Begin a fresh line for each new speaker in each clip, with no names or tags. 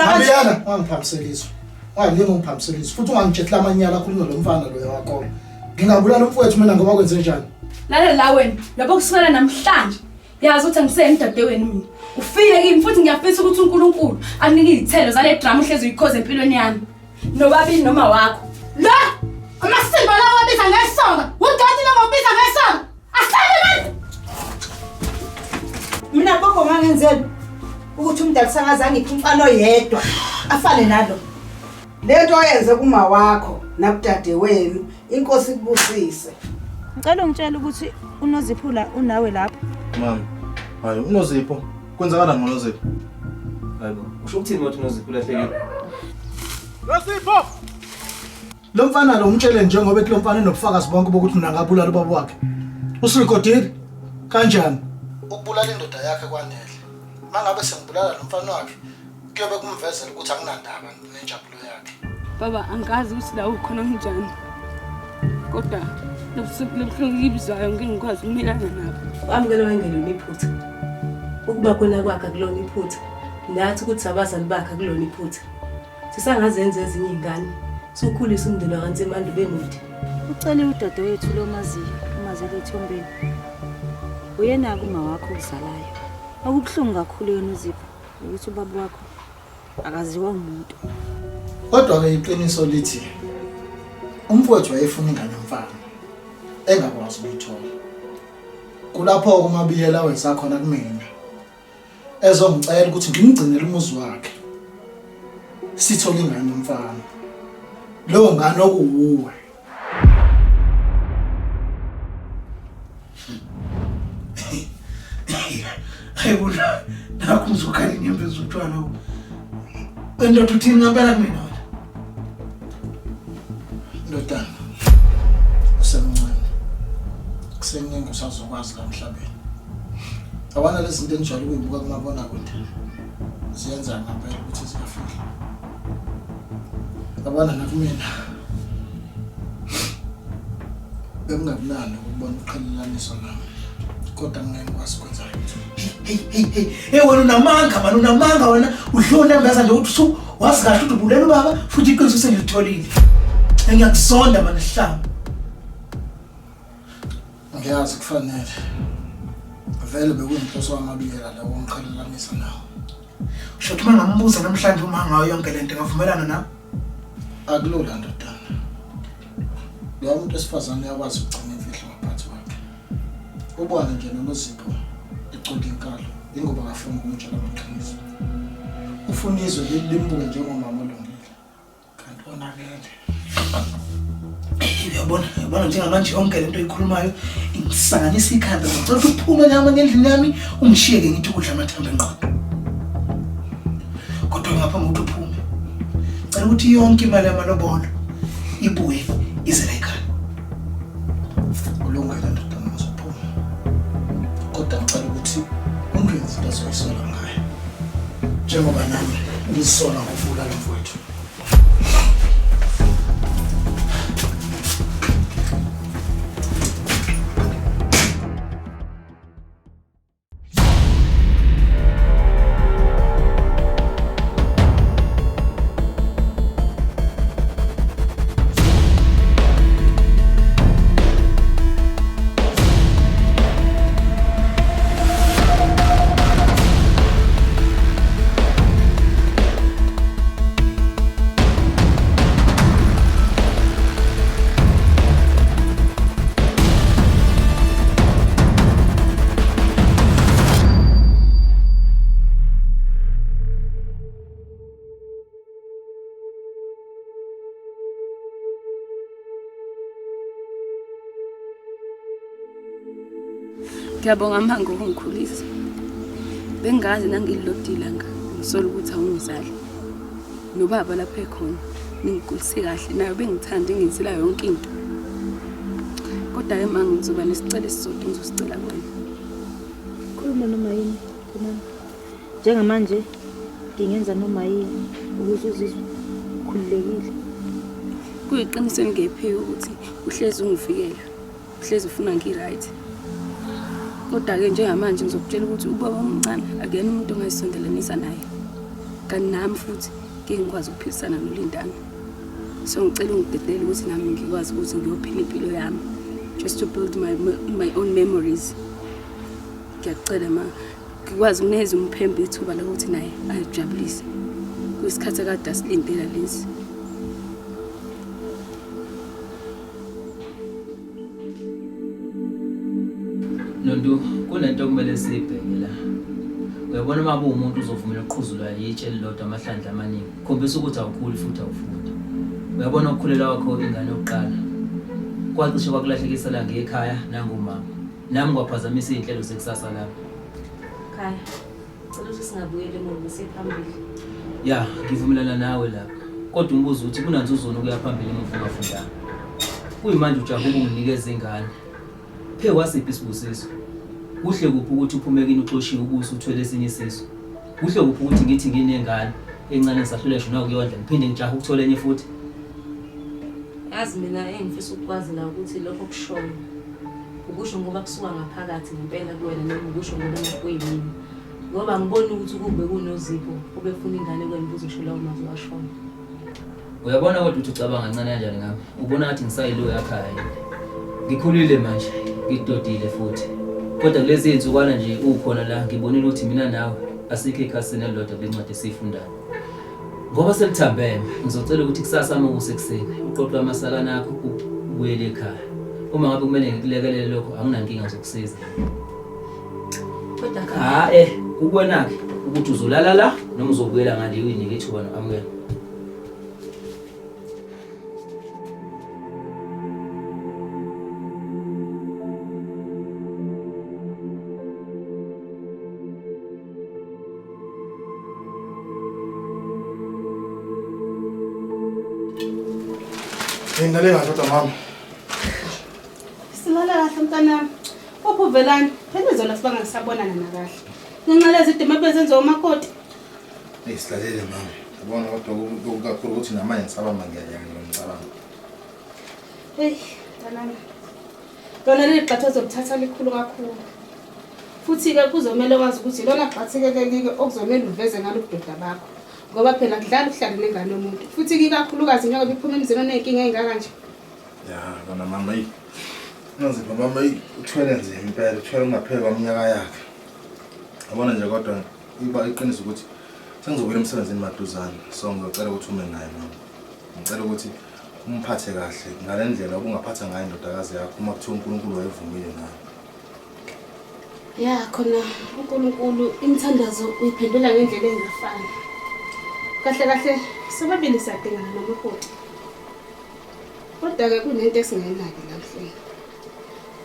Uyabona
manje? Abiyana angiphamselizwe. Hayi ngingiphamselizwe. Futhi ungangijethela amanyala akhulunywa lo mfana lo yakho. Ngingabulala umfowethu mina ngoba kwenze njani?
Lalela la wena, lapho kusukela namhlanje. Yazi ukuthi angiseyimdadewenu mina. Ufike kimi futhi ngiyafisa ukuthi uNkulunkulu anike izithelo zale drama uhlezi uyikhoze empilweni yami. Nobabili noma wakho. La! Amasimba lawo wabiza ngesonga. Udoti lo wabiza ngesonga. Ahlale manje.
Mina boko ngangenzela ukuthi umdala sangazange iphumfano yedwa afane nalo. Lento oyenze kuma wakho nakudade wenu inkosi kubusise.
Ngicela ungitshela ukuthi uNozipho la unawe lapha.
Mama, hayi uNozipho. Kwenzakala ngoNozipho.
Hayibo, usho ukuthini wathi uNozipho lahlekile?
Nozipho!
Lo mfana lo umtshele njengoba ethi lo mfana enobufakazi bonke bokuthi mina ngabulala ubaba wakhe. Usirekodile kanjani? Ukubulala indoda yakhe kwanele. Mangabe sengibulala lo mfana wakhe, kuyobe kumvezela ukuthi akunandaba nenjabulo yakhe.
Baba angazi ukuthi la ukhona kanjani. Kodwa lobuhlungu ngibizwayo ngingikwazi ukumelana nabo.
Amukelo wengelo niphutha. Ukuba khona kwakhe kulona iphutha. Nathi ukuthi abazali bakhe kulona iphutha. Sisangazenza ezinye izingane. Sokhulisa umndeni wakanze emandu bemude.
Ucele udadewethu lo maziyo, umazele ethombeni. Uyena kuma wakho uzalayo. Akubuhlungu kakhulu yena uZipho ukuthi ubaba wakho akaziwa umuntu.
Kodwa ke iqiniso lithi umfowethu wayefuna ingane yomfana engakwazi ukuyithola. Kulapho kumabiyela wenza khona kumina. Ezongicela ukuthi ngimgcinele umuzi wakhe. Sithola ingane yomfana. Lo ngane okuwuwe. Ayibona nakho uzokhala inyembe zotshwala. Endoda uthini ngempela kumina wena? Ndodana. Usemncane. Kuseningi usazokwazi la emhlabeni. Awana lezi zinto enjalo ukuyibuka kumabona kude. Ziyenza ngempela ukuthi ziyafika. Abana nakumina. Bengingabulala ukubona uqhelelaniso nami. Kodwa ngeke ngikwazi ukwenza lutho. Hey wena unamanga man unamanga wena udlona ngaza nje ukuthi wazi kahle ukuthi ubulela ubaba futhi iqiniso sengilitholile. Ngiyakusonda man ihlamba. Ngiyazi kufanele. Vele bekuyinhloso wamabiyela la wongiqhelelanisa nawo. Usho ukuthi mangambuza namhlanje uma ngayo yonke lento ngavumelana nawe. Akulula ndodana. Lo umuntu esifazane yakwazi ukugcina imfihlo ngaphansi kwakhe. Ubona nje noNozipho ecodi inkalo ingoba ngafuna ukumtshela amaqiniso. Ufuna izwe limbuke njengomama olungile. Kanti onakele. Uyabona njengamanje yonke lento oyikhulumayo ingisanganisa ikhanda ngicela uphume nyama ngendlini yami ungishiyeke ngithi ukudla amathamba enqondo. Kodwa ngaphambi ukuthi uphume. Ngicela ukuthi yonke imali yamalobolo ibuye ize la ekhaya. Ulungile ndodana uzophuma. Kodwa ngicela ukuthi ungenzi into ozoyisola ngayo. Njengoba nami ngisola ngokuvula lo mfowethu.
Ngiyabonga mama ngokungikhulisa. Bengazi nangilodile nga ngisola ukuthi awungizali. Nobaba lapha ekhona ningikhulise kahle nayo bengithanda ngizila yonke into. Kodwa ke mama ngizoba nesicelo esisodwa ngizosicela kuwena.
Khuluma noma yini kumama. Njengamanje ngingenza noma yini ukuze uzizwe khululekile.
Kuyiqiniso engephi ukuthi uhlezi ungivikela. Uhlezi ufuna ngiright. Kodwa ke njengamanje ngizokutshela ukuthi ubaba omncane akuyena umuntu ongayisondelanisa naye. kanti nami futhi ngeke ngikwazi ukuphilisana noLindani. So ngicela ungidedele ukuthi nami ngikwazi ukuthi ngiyophila impilo yami just to build my own memories. Ngiyacela ma ngikwazi ukuneza umphembe ithuba lokuthi naye ayijabulise kwisikhathi akade asilindela lezi.
Nonto kunento kumele sibheke la. Uyabona uma umuntu uzovumela uqhuzulwa yitshe elilodwa amahlandla amaningi. Khombisa ukuthi awukhuli futhi awufunda. Uyabona ukukhulela kwakho ingane yokuqala. Kwacishe kwakulahlekisa la ngekhaya nangumama. Nami kwaphazamisa izinhlelo zekusasa lapha.
Khaya. Cela ukuthi singabuyele emuva siphambili.
Ya, ngivumelana nawe lapha. Kodwa umbuzo uthi kunanzuzona ukuya phambili emuva ungafundanga. Kuyimanje ujabuka unginikeza ingane. Phe wasiphi isibusiso? Kuhle kuphi ukuthi uphume kini uxoshiwe ubuso uthwele esinye isiso? Kuhle kuphi ukuthi ngithi nginengane encane ngisahluleshwe nayo kuyodla ngiphinde ngijahe ukuthola enye futhi?
Yazi mina engifisa ukwazi la ukuthi lokho kushoyo ukusho ngoba kusuka ngaphakathi ngempela kuwena noma ukusho ngoba kuyimini. Ngoba ngibona ukuthi kube kuNozipho obefuna ingane kwembuzo usho lawo mazwi washona.
Uyabona kodwa uthi ucabanga kancane kanjani ngami? Ubona ngathi ngisayilo yakhaya yini? Ngikhulile manje, ngidodile futhi. Kodwa kulezi insukwana nje ukhona la ngibonile ukuthi mina nawe asikho ekhasini elilodwa kwencwadi esifundayo. Ngoba selithambeme, ngizocela ukuthi kusasa uma kusekuseni uqoqwe amasakana akho ubuyele ekhaya. Uma ngabe kumele ngikulekelele lokho anginankinga zokusiza.
Kodwa
kukwena-ke ukuthi uzolala la noma uzobuyela ngale uyinike ithuba no-amukela.
Ngidale kahle mama.
Silala kahle mntanami. Upho velani? Phela zona sibanga ngisabonana nakahle. Nginqaleza idema bezenza umakoti.
Silalele mama. Ubona kodwa kakhulu ukuthi namanje ngisabamba ngiyayanga ngicabanga.
Hey, mntanami. Lona leli gxathu ezokuthatha likhulu kakhulu. Futhi ke kuzomela kwazi ukuthi lona gxathike okuzomela uveze ngalo budoda bakho. Ngoba phela kudlala ukuhlala nengane yomuntu. Futhi ke kakhulukazi njengoba iphuma emzini onenkinga engaka nje.
Ya, bona mama Nozipho mama uthwele nje impela uthwele ungapheka kwaminyaka yakhe. Yabona nje kodwa iba iqiniso ukuthi sengizobuyela emsebenzini maduzane. So ngicela ukuthi ume naye mama. Ngicela ukuthi umphathe kahle ngale ndlela obungaphatha ngayo indodakazi yakho uma kuthiwa uNkulunkulu wayevumile nawe.
Ya khona uNkulunkulu imthandazo uyiphendula ngendlela engafani. Kahle sobabili sadingana namakoti. Kodwa ke kunento esingenaki namhlanje.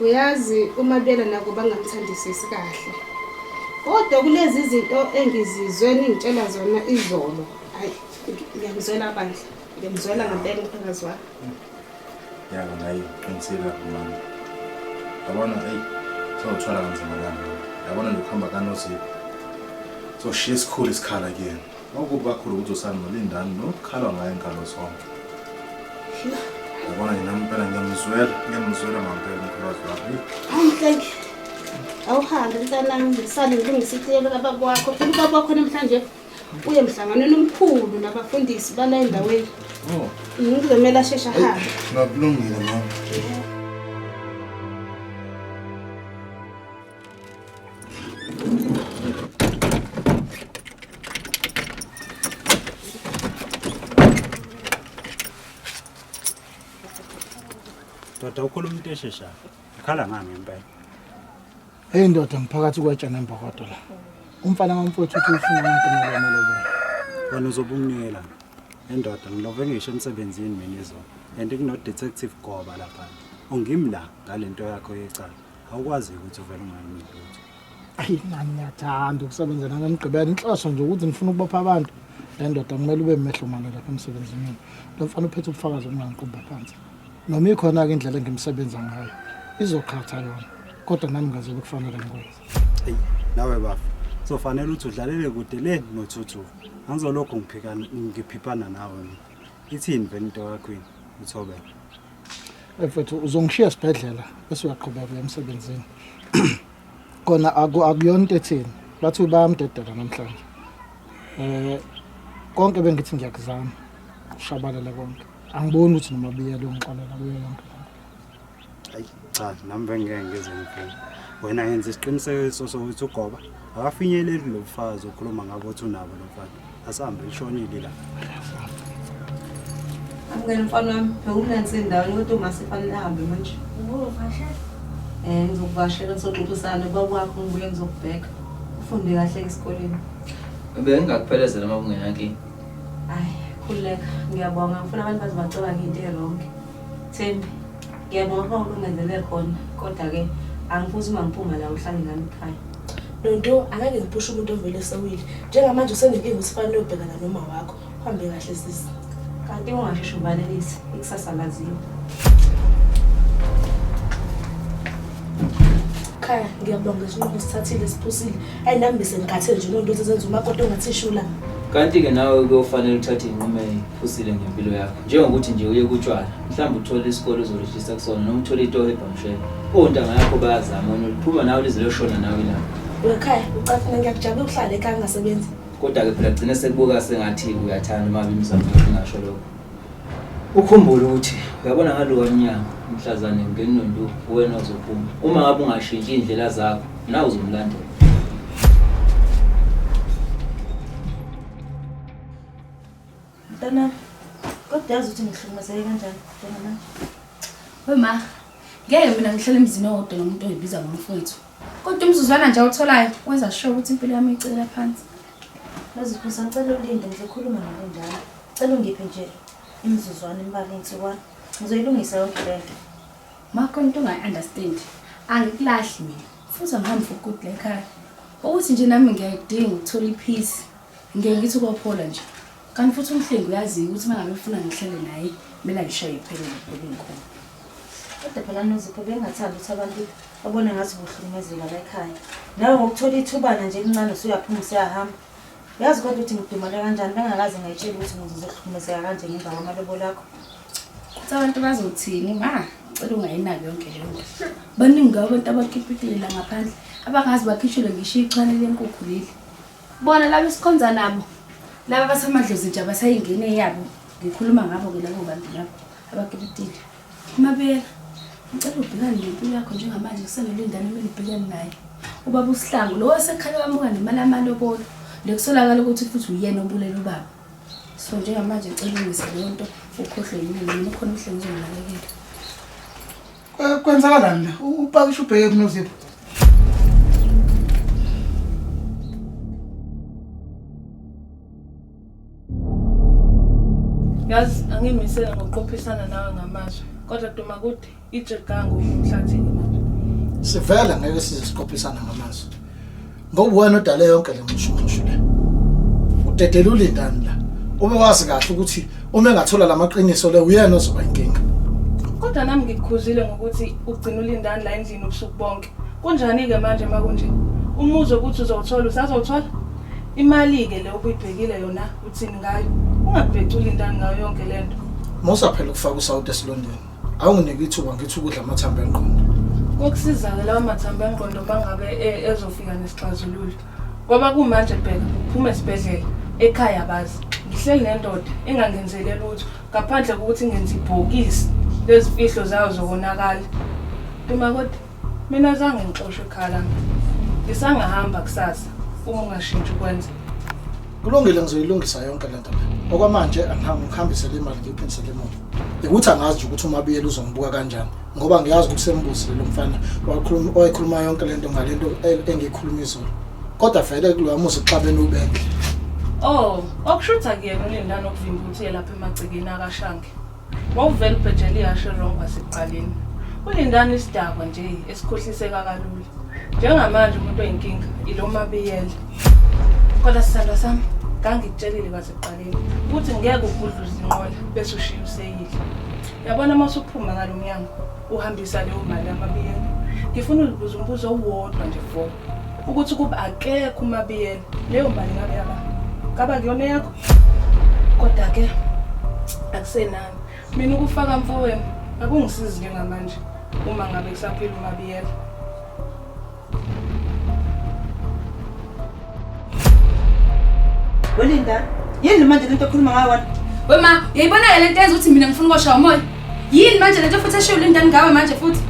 Uyazi uMabela nako bangamthandisisi kahle. Kodwa kulezi izinto engizizwe ningitshela zona izolo. Hayi, ngiyamzwela bandla. Ngiyamzwela ngempela umphakazi wami.
Ya nayi qinisela mama. Yabona sawuthwala kanzima lana. Yabona ukuhamba kaNozipho. So she is cool isikhala again. Okuba kakhulu ukuthi usana noLindani nokukhala ngaye inkalo sonke. Yabona nginampela ngiyamzwela ngempela umphakazi wakhe.
Hayi awuhambe mntanami ngisale ngilungisa itiyelo labakwakho. Phela ubaba wakho namhlanje uye emhlanganweni omkhulu nabafundisi bala endaweni. Ngizomela shesha hamba.
Ngakulungile mama.
Doda ukhuluma into esheshayo. Ikhala ngami ngempela.
Hey ndoda ngiphakathi kwetshana embokodo la. Umfana kamfowethu uthi ufuna umuntu omolobo.
Wena uzobumnikela. Endoda ngilove ngisho emsebenzini mina izolo. And kuno detective Goba lapha. Ungimla ngalento yakho yecala. Awukwazi ukuthi uvele ungami lutho.
Ayi nami ngiyathanda ukusebenza nangemgqibelo inhloso nje ukuthi ngifuna ukubopha abantu. Le ndoda kumele ube mehlomane lapha emsebenzini. Lo mfana uphethe ubufakazi obungangiqumba phansi. Noma ikhona ke indlela engimsebenza ngayo. Izokhatha yona. Kodwa nami ngazela ukufanele ngikwenze.
Hey, nawe bafu. Sofanele ukuthi udlalele kude le nothuthu. Angizolokho ngiphiphana nawe. Ithini vele into yakho yini? Uthobela.
Mfethu uzongishiya esibhedlela bese uyaqhubeka emsebenzini. Kona akuyona into ethini. Bathi bayamdedela namhlanje. konke bengithi ngiyakuzama ushabalala konke angiboni ukuthi nomabiyela ungixolela kuyo yonke
hayi cha nami bengeke ngeze ngifike wena yenza isiqinisekiso sokuthi ugoba akafinyeleli lo mfazi okhuluma ngabo uthi unabo lo mfazi asambe lishonile la
Angena mfana wami bewumnansi endaweni kodwa umasifanele ahambe manje ngizokuvashela ngizoxoxisana babakho ngibuye ngizokubheka ufunde kahle esikoleni
Bengingakuphelezela uma kungenankinga.
Hayi khuleka ngiyabonga ngifuna abantu bazibacabanga into eronke Thembi ngiyabonga ukungenzele khona kodwa ke angifuthi uma ngiphuma la uhlale nami ekhaya
Nonto angeke ngiphushe umuntu ovele sewile njengamanje usenenkinga usifana nobhekana noma wakho uhambe kahle sisi
kanti ungasheshe ubalelise ikusasa laziyo
Khaya ngiyabonga isinqumo usithathile siphusile ayinami bese ngikhathe nje lonto ezenza umakoti ongathishula
Kanti ke nawe kuyofanele uthathe inqumo ephusile ngempilo yakho njengokuthi nje uye kutshwala mhlawumbe uthole isikole uzorejista kusona noma uthole itoho ebhamshela ontanga yakho bayazama uphuma nawe lize loshona nawe la
Wekhaya ucafuna ngiyakujabula ukuhlala ekhaya ngasebenzi
kodwa ke phela gcina sekubuka sengathi uyathanda uma bimizamo ngasho lokho ukhumbule ukuthi uyabona ngalo wamnyama umhlazane ngenonto wena uzophuma uma ngabe ungashintshi indlela zakho nawe uzomlandela
Mntana kodwa yazi ukuthi ngihlukumezeke kanjani njengamanje
Wema ngeke mina ngihlale emzini owodwa nomuntu oyibiza ngomfowethu kodwa umzuzwana nje awutholayo wenza sure ukuthi impilo yami icela phansi
Nozipho sangicela ulinde ngizokhuluma nawe njalo cela ungiphe nje imizuzwana imibala insukwana ngizoyilungisa yonke lento
makho into ungayi-understand angikulahli mina futhi angihambi for good la ekhaya ukuthi nje nami ngiyayidinga ukuthola ipeace ngeke ngithi ukophola nje kanti futhi umhlengi uyaziyo ukuthi uma ngabe ufuna ngihlele naye kumele ngishaye iphelele ebholeni khona
kodwa phela Nozipho bengathanda ukuthi abantu babone ngathi buhlumezela la ekhaya nawe ngokuthola ithubana nje elincane usuyaphuma usiyahamba yazi kodwa ukuthi ngidumale kanjani bengakaze ngayitshela ukuthi ngizohlukumezeka kanje ngemva kwamalobolo akho
kuthi abantu bazothini ma cela ungayinaki yonke le nto baningi ngabo abantu abakhiphiphile la ngaphandle abangazi bakhishele ngisho ichwane lenkukhu leli bona laba esikhonza nabo laba basamadlozi nje abasayingene yabo ngikhuluma ngabo ke labo bantu labo abakhiphiphile mabela ngicela ubhekane nempilo yakho njengamanje kusenelindani kumele ubhekane naye ubaba uSihlangu lo wasekhala wamuka nemali amalobolo lekusolakala ukuthi futhi uyena obulela ubaba so njengamanje ngicela ungise leyo nto ukhohlwe yini noma khona umhlengi uzonakekela
kwenzakalani la upakisha ubheke kuNozipho
Yazi angimisela ngokuqophisana nawe ngamazwi kodwa duma kude ijegango umhlathini manje
sivela ngeke size siqophisana ngamazwi ngoba wena odale yonke le mshushu le udedela ulindani la ube wazi kahle ukuthi uma engathola lamaqiniso le uyena ozoba inkinga
kodwa nami ngikukhuzile ngokuthi ugcina ulindani la endlini ubusuku bonke kunjani ke manje makunje umuzo ukuthi uzowuthola usazowuthola imali ke le obuyibhekile yona uthini ngayo ungabheci ulindani ngayo yonke lento
Musa phela ukufaka uSouth esilondeni awunginike ithuba ngithi ukudla amathambo engqondo
kokusiza ke lawa mathambo engqondo bangabe ezofika nesixazululo ngoba kumanje bheka uphuma esibhedlela ekhaya bazi ngihleli nendoda engangenzeleli lutho ngaphandle kokuthi ngenze ibhokisi lezifihlo zayo zokonakala uma kodwa mina zange ngixoshwe ekhala ngisangahamba kusasa uma ungashintshi ukwenza
kulungile ngizoyilungisa yonke lento le okwamanje angihambise le mali ngiyiphinisele emuva ukuthi angazi ukuthi umabiyela uzongibuka kanjani ngoba ngiyazi ukuthi sembuzile lo mfana wayikhuluma yonke lento ngalento engiyikhuluma izolo kodwa vele kuloyamuzi xabene ubeke
okushutha kuyena ulindani okuvimba ukuthi uye lapha emagcekeni akashange wawuvela ubhejele ihashe wrong wasekuqaleni ulindani isidakwa nje esikhohliseka kalula njengamanje umuntu oyinkinga ilo mabiyela kodwa sisanda sami ngangikutshelile kwasekuqaleni ukuthi ngeke ukudluza inqola bese ushiya useyile yabona mase uphuma ngalomnyango uhambisa leyo mali yamabiyela ngifuna ulibuza umbuzo owodwa nje for ukuthi kuba akekho umabiyela leyo mali ngabe yaba kaba kuyona yakho kodwa ke akusenani mina ukufaka mfowenu akungisizi njengamanje uma ngabe kusaphila umabiyela
Welinda Yini manje lento ekhuluma ngayo wena?
Wema, uyayibona le nto yenza ukuthi mina ngifuna ukushaya umoya. Yini manje lento futhi eshiyo Lindani ngawe manje futhi?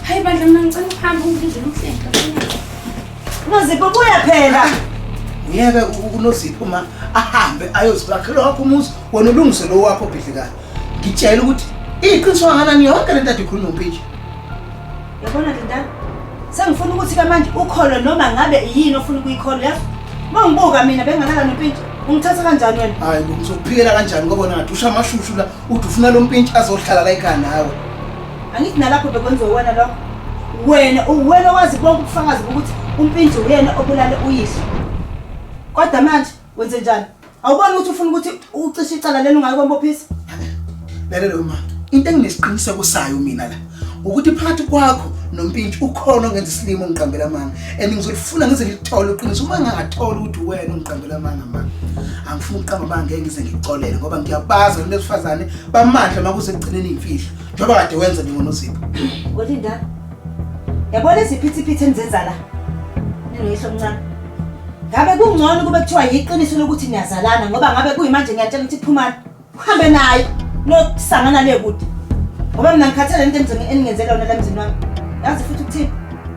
Hayi bandla mina ngicela ukuhamba ungidle umhlenga.
Nozipho buya phela.
Ngiyeke uNozipho ma ahambe ayozibakhela wakho umuzi wona ulungise lo wakho bhidlikayo. Ngitshela ukuthi iqiniso kangakanani yonke lento ade ikhuluma umpintshi.
Yabona Lindani? Sengifuna ukuthi ke manje ukholo noma ngabe yini ofuna ukuyikholwa yazi? Mangibuka mina bengalala nompintshi. Ungithatha kanjani wena?
Hayi ngizokuphikela kanjani ngoba nathi usha amashushu la uthi ufuna lo mpintshi azohlala la ekhaya nawe.
Angithi nalapho bekwenziwe wena lokho. Wena wazi bonke ubufakazi ukuthi umpintshi uyena obulale uyihlo. Kodwa manje wenze njani? Awuboni ukuthi ufuna ukuthi ucishe icala lelo ungayibombophisa?
Lalela uma into enginesiqiniseko sayo mina la ukuthi phakathi kwakho nompintshi ukhona ongenza isilimo ngiqambela amanga and ngizolifuna ngize ngilithole uqiniso uma ngingathola ukuthi wena ungiqambela amanga manje angifuni ukuqamba amanga ngeke ngize ngicolele ngoba ngiyabaza lesifazane bamandla makuze kugcineni imfihlo njengoba kade wenza njengoNozipho.
Kodindani yabona iziphithiphithi enzenza la ninoyihlo omncane ngabe kungcono kube kuthiwa yiqiniso lokuthi niyazalana ngoba ngabe kuyimanje ngiyatshela ukuthi phumana uhambe naye lokusangana le kude ngoba mina ngikhathele into engenzela yona la emzini wami yazi futhi ukuthini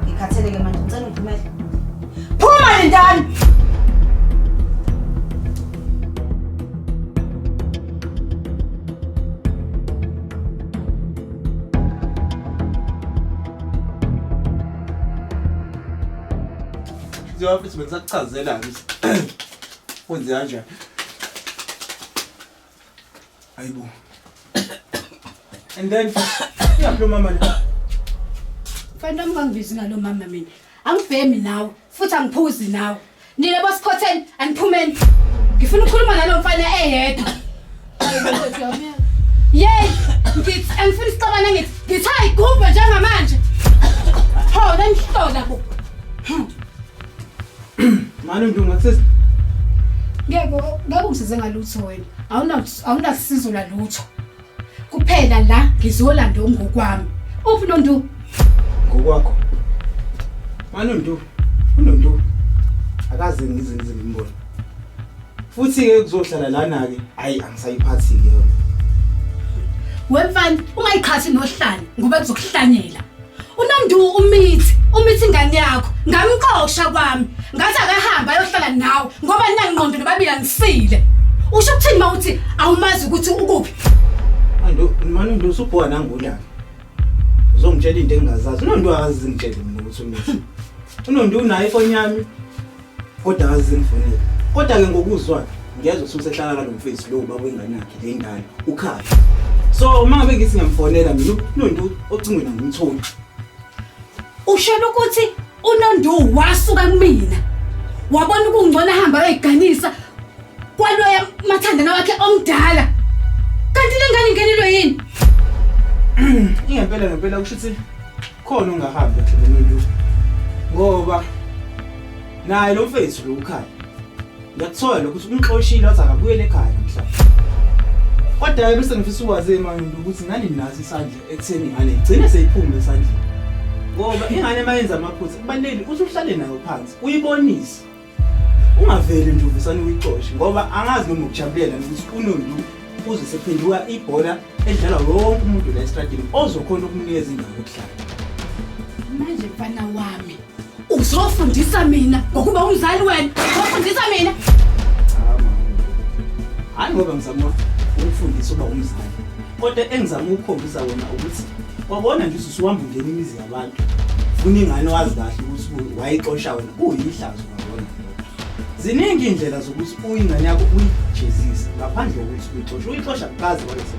ngikhatheleke manje ngicela ungivumele phuma Lindani.
Office bengisachazela ukuthi wenze kanjani. Hayibo. And then lo mama la.
Fanele ungangibizi ngalo mama mina. Angibhemi nawe futhi angiphuzi nawe. Nina bosikhotheni aniphumeni. Ngifuna ukukhuluma nalo mfana eyedwa. Yey, ngithi angifuni isixabana ngithi hayi gubhe njengamanje. Ho, lenhlola bo.
Manje ngiyongakusisa.
Ngeke ungisize ngalutho wena. Awunasizo la lutho. Kuphela la ngizolanda ngokwami. Uphi Nondu?
Ngokwakho. Unondu. Akaze ngize ngimbone. Futhi ke kuzohlala lana ke, hayi angisayiphathi ke yona.
Wemfana, ungayichathi nohlani ngoba kuzokuhlanyela. UNondu umithi ingane yakho, ngamqosha kwami. Ngathi akahamba ayohlala nawe ngoba nina ngqondo nobabili angisile. Usho ukuthini mawuthi awumazi ukuthi ukuphi?
Manje usubhoya nangolaka. Uzongitshela into engingazazi. UNondu akazi ngitshele mina ukuthi umithi. UNondu unayo ifoni yami kodwa akazi ngifonela. Kodwa ke ngokuzwa ngiyezwa ukuthi usehlala kalomfisi lo baba wengane yakhe Lindani ukhaya. So uma ngabe ngithi ngiyamfonela mina uNondu ocingweni ngimtholi.
Ushela ukuthi uNondu wasuka kumina. Wabona ukungcona hamba ayiganisa kwaloya mathandana wakhe omdala. Kanti lengane ingenelwe yini?
Ngempela kusho ukuthi khona ungahambi kahle noNondu. Ngoba naye lo mfethu lo ukhaya. Ngiyathola ukuthi umxoshile wathi akabuyele ekhaya namhlanje. Kodwa ke bese ngifisa ukwazi manje ukuthi ngani nasi isandla ekutheni ngane igcine seyiphuma esandleni. Ngoba ingane mayenza amaphutha kubaleli uthi uhlale nayo phansi uyibonise. Ungaveli nje uvusana uyixoshe ngoba angazi noma ukujabulela ukuthi uNondu uze sephenduka ibhola edlalwa wonke umuntu la estradini ozokhona ukunikeza indawo yokuhlala.
Manje mfana wami uzofundisa mina ngokuba umzali wena. Uzofundisa mina.
Hayi ngoba ngizama ukufundisa uba umzali. Kodwa engizama ukukhombisa wona ukuthi wabona nje usuhamba ungena imizi yabantu. Funa ingane wazi kahle ukuthi wayixosha wena uyihlazo ngabona. Ziningi indlela zokuthi uyingane yakho uyijezise ngaphandle kokuthi uyixoshe. Uyixosha kuqhaza kwalesi.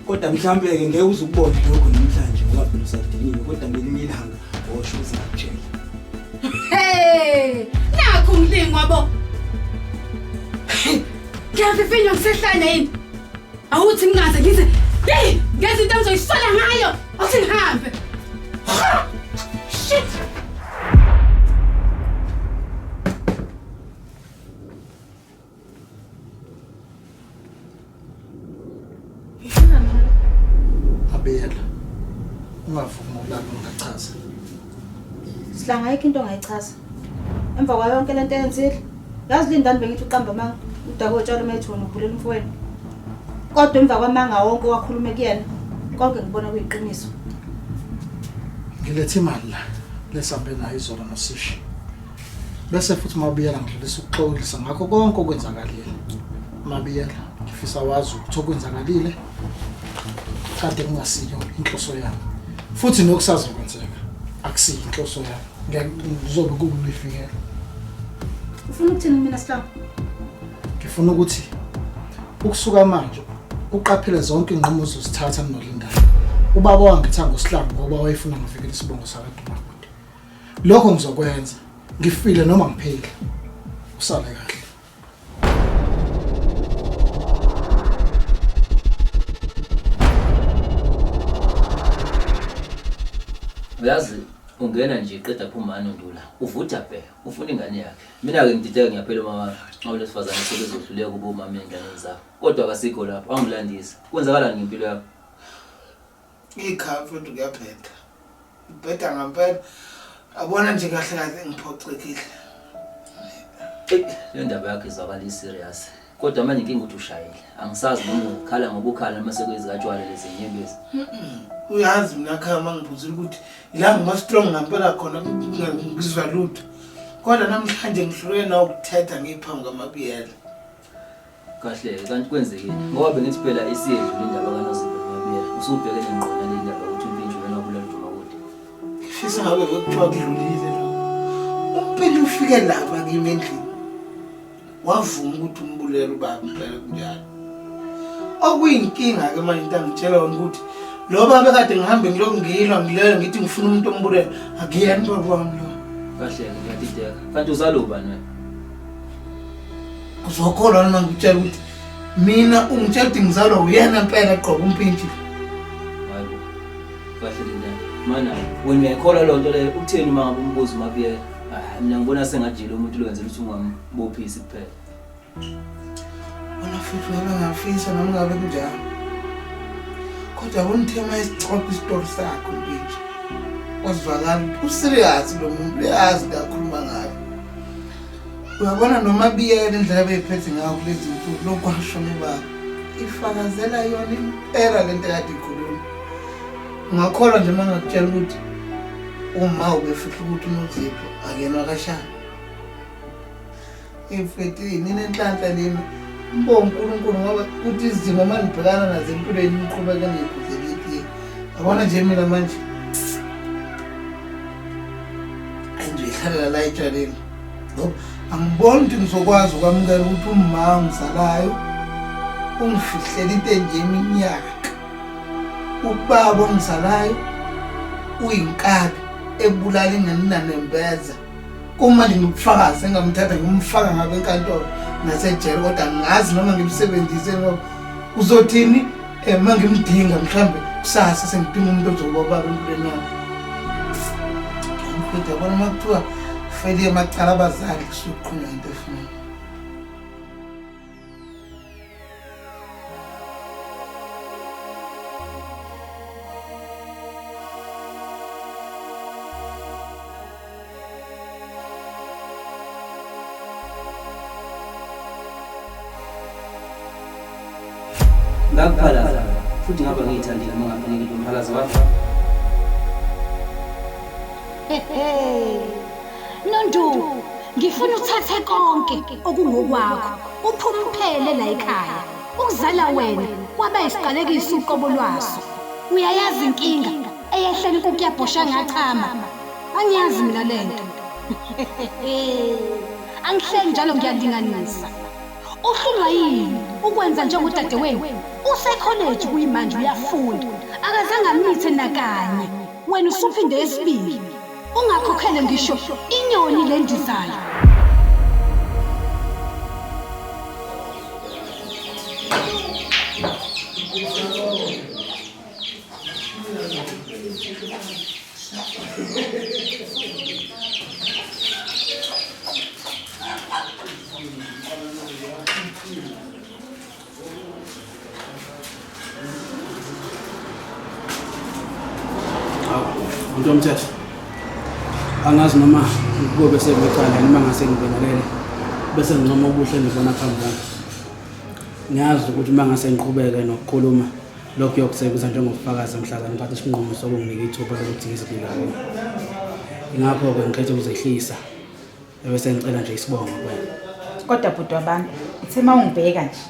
Kodwa mhlambe ke ngeke uzukubona lokho namhlanje ngoba phela usadinile kodwa ngelinye ilanga osho uzakutshela.
Hey, nakho umlingwa bo. Ngiyafifinywa ngisehlane yini? Awuthi ngingaze ngize, hey, ngenza into engizoyisola ngayo. Awuthi ngihambe. Shit.
Abela. Ungavuma ukulala ungachaza.
Sihlanga yikho into ongayichaza. Emva kwayo yonke lento eyenzile Yazi Lindani bengithi uqamba manga udakotshalo methona uvulela umfowenu. Kodwa emva kwamanga wonke wakhuluma kuyena konke ngibona kuyiqiniso.
Ngilethe imali la lesambe nayo izolo nosishi. Bese futhi mabiyela ngidlulisa ukuxolisa ngakho konke okwenzakalile. Mabiyela ngifisa wazi ukuthi okwenzakalile kade kungasiyo inhloso yami. Futhi nokusazi kwenzeka akusiyo inhloso yami. Ngizobe kukulifikela.
Ufuna ukuthini mina Sihlalo?
Ngifuna ukuthi ukusuka manje uqaphele zonke inqomo zozithatha noLindani. Ubaba wangithanga uSihlangu ngoba wayefuna ngifikele isibongo sakaDumakude. Lokho ngizokwenza ngifile noma ngiphile. Usale kahle.
Uyazi ungena nje iqeda phuma Ndula uvutha bhe ufuna ingane yakhe. Mina ke ngidideka ngiyaphela mama awulesifazane sebezohluleka kubo mama engane zabo. Kodwa akasikho lapho angilandisa. Kwenzakalani ngempilo yakho?
Ikhaya futhi kuyaphetha. Ibhetha ngempela. Abona nje kahle kahle ngiphoxekile.
Le ndaba yakhe izwakala serious. Kodwa manje inkinga ukuthi ushayile. Angisazi noma ukhala ngokukhala mase kwezikatshwala lezi nyembezi.
Uyazi mina khaya mangiphuzile ukuthi ila ngima strong ngempela khona ngizwa lutho. Kodwa namhlanje ngihlule na ukuthetha ngiphambi kwamabiyela.
Kahle kanti kwenzekile ngoba bengithi phela isiyedlu le ndaba kaNozipho noMabiyela. Usubhekene ngqona le ndaba ukuthi umpintshu wena obulala uDumakude.
Ngifisa ngabe bekuthiwa kudlulile lo. Umpintshu ufike lapha kimi endlini. Wavuma ukuthi umbulela ubaba impela kunjalo. Okuyinkinga ke manje into angitshela wona ukuthi lo baba kade ngihambe ngilokungilwa ngilele ngithi ngifuna umuntu ombulela akuyani baba wami lo.
Kahle ngiyadideka. Kanti uzaloba wena?
Uzokholwa noma ngikutshela ukuthi mina ungitshela ukuthi ngizalwa uyena impela qoba umpintshi.
Hayi. Kahle Lindani. Mana wena uyakholwa lo nto le utheni uma ngabe umbuzo uMabiyela? Mina ngibona sengajile umuntu lo wenzela ukuthi ungambophisi kuphela.
Wona futhi wena ngafisa noma ngabe kunjalo. Kodwa unithema isixoxo isitori sakho mpintshi. Wazwakala userious lo muntu uyazi ngakhuluma ngayo. Uyabona noMabiyela indlela beyiphethe ngayo kulezi zinto lokwasho nebaba. Ifakazela yona impela lento kade ikhuluma. Ungakholwa nje mangakutshela ukuthi uma ubefihla ukuthi uNozipho akena kashana. Imfetini nenhlanhla lena mbonga uNkulunkulu ngoba uthi izimo manibhekana nazo empilweni niqhubeka neyiphuzeliti. Yabona nje mina manje angiyihlalela la etshaleni. Ngoba angiboni ukuthi ngizokwazi ukwamukela ukuthi umma ongizalayo ungifihlela into enje iminyaka. Ubaba ongizalayo uyinkabi ebulala ingane nanembeza. Uma ngimfakazi engamthatha ngimfaka ngabe enkantolo nasejele kodwa ngazi noma ngimsebenzise ngoba uzothini mangimdinga mhlambe kusasa sengidinga umuntu ozoba baba empilweni yami. Ngifunda bona makuthiwa feli emacala abazali kusuqhunywa into efuna.
Ngakuphalaza futhi ngaba ngiyithandile uma ngafanele umphalaza wakho.
Nondu, ngifuna uthathe konke okungokwakho uphuphele la ekhaya. Ukuzala wena kwaba isiqalekiso uqobo lwaso. Uyayazi inkinga eyehlela inkukhu yabhosha ngachama. Angiyazi mina lento. Angihleli njalo ngiyalinganisa. Uhlulwa yini ukwenza njengodade wenu? Usecollege kuyimanje uyafunda. Akazange amithe nakanye. Wena usuphinde esibili. Ungakhokhele ngisho inyoni lendizayo.
Umthetho angazi noma kube sebekhaya noma ngase ngibenelele
bese nginqoma ubuhle ngibona phambili. Ngiyazi ukuthi uma ngase ngiqhubeke nokukhuluma lokho kuyokusebenza njengofakazi emhlabeni ngiphathe isinqumo sokunginika ithuba lokuthi ngizibikele. Ingakho ke ngikhethe ukuzehlisa bese ngicela nje isibongo kuwena.
Kodwa bhuti wabantu uthe mawungibheka nje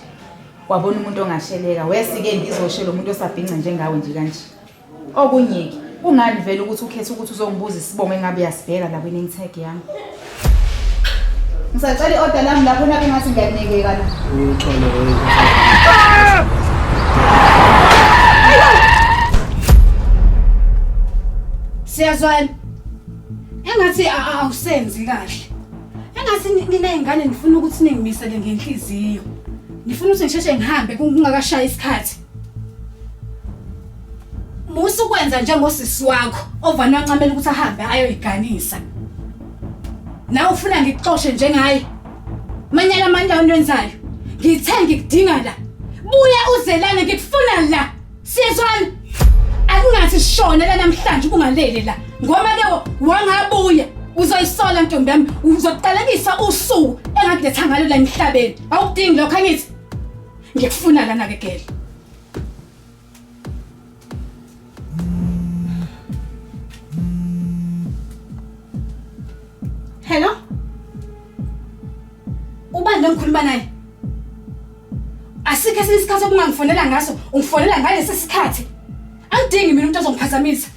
wabona umuntu ongasheleka wesike ngizoshela umuntu osabhinca njengawe nje kanje. Okunyeki ungani vele ukuthi ukhethe ukuthi uzongibuza isibongo engabe yasibheka la kwening tag yami. Ngisacela i-order lami lapho nabe ngathi ngiyanikeka la.
Uxolo wewe.
Siyazwana. Engathi awusenzi kahle. Engathi nineyingane nifuna ukuthi ningimisele ngenhliziyo. Nifuna ukuthi ngisheshe ngihambe kungakashaya isikhathi. Musu ukwenza njengosisi wakho ovana wancamela ukuthi ahambe ayoyiganisa. Nawe ufuna ngikuxoshe njengaye. Manyala amandla onwenzayo. Ngithe ngikudinga la. Buya uzelane ngikufuna la. Siyezwana. Akungathi sishone la namhlanje kungalele la. Ngoba ke wangabuya uzoyisola ntombi yami uzoqalekisa usuku engakuletha ngalo la emhlabeni. Awudingi lokho angithi. Ngikufuna lana ke gele. Hello? Ubani lo ngikhuluma naye? Asikho isikhathi okungangifonela ngaso, ungifonela ngalesi sikhathi. Angidingi mina umuntu ozongiphazamisa.